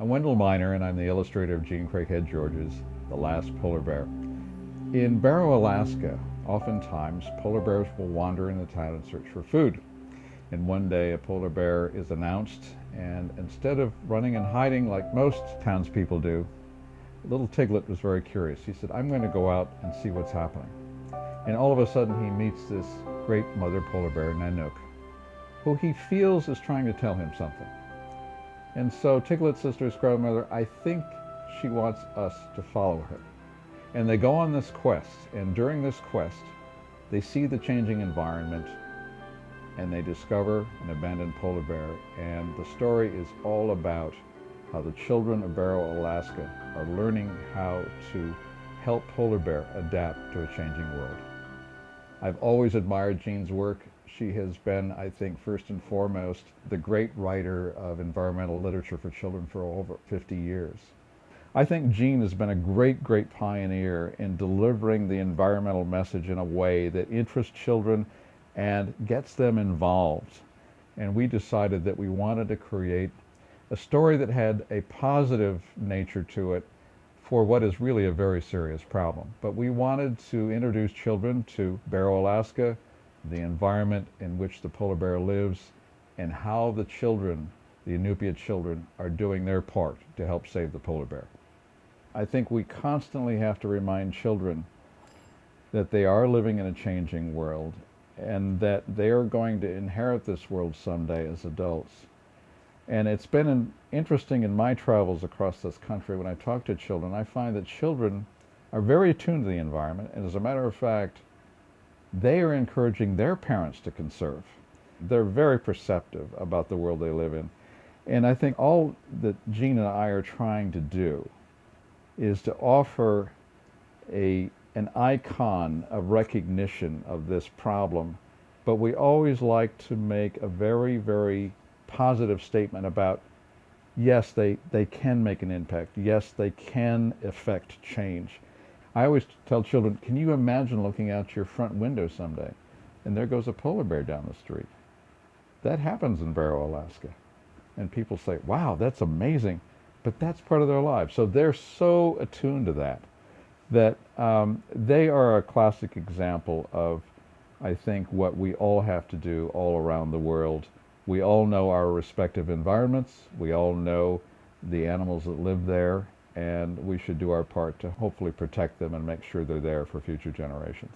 I'm Wendell Minor, and I'm the illustrator of Jean Craighead George's The Last Polar Bear. In Barrow, Alaska, oftentimes polar bears will wander in the town in search for food. And one day a polar bear is announced, and instead of running and hiding like most townspeople do, little Tiglet was very curious. He said, I'm going to go out and see what's happening. And all of a sudden he meets this great mother polar bear, Nanook, who he feels is trying to tell him something. And so Tiglet says to his grandmother, I think she wants us to follow her. And they go on this quest, and during this quest, they see the changing environment, and they discover an abandoned polar bear. And the story is all about how the children of Barrow, Alaska are learning how to help polar bear adapt to a changing world. I've always admired Jean's work. She has been, I think, first and foremost, the great writer of environmental literature for children for over 50 years. I think Jean has been a great, great pioneer in delivering the environmental message in a way that interests children and gets them involved. And we decided that we wanted to create a story that had a positive nature to it for what is really a very serious problem. But we wanted to introduce children to Barrow, Alaska, the environment in which the polar bear lives, and how the children, the Inupiat children, are doing their part to help save the polar bear. I think we constantly have to remind children that they are living in a changing world and that they are going to inherit this world someday as adults. And it's been interesting in my travels across this country when I talk to children, I find that children are very attuned to the environment, and as a matter of fact, they are encouraging their parents to conserve. They're very perceptive about the world they live in. And I think all that Jean and I are trying to do is to offer an icon of recognition of this problem, but we always like to make a very, very positive statement about, yes, they can make an impact. Yes, they can affect change. I always tell children, can you imagine looking out your front window someday and there goes a polar bear down the street? That happens in Barrow, Alaska. And people say, wow, that's amazing. But that's part of their lives. So they're so attuned to that they are a classic example of, I think, what we all have to do all around the world. We all know our respective environments. We all know the animals that live there, and we should do our part to hopefully protect them and make sure they're there for future generations.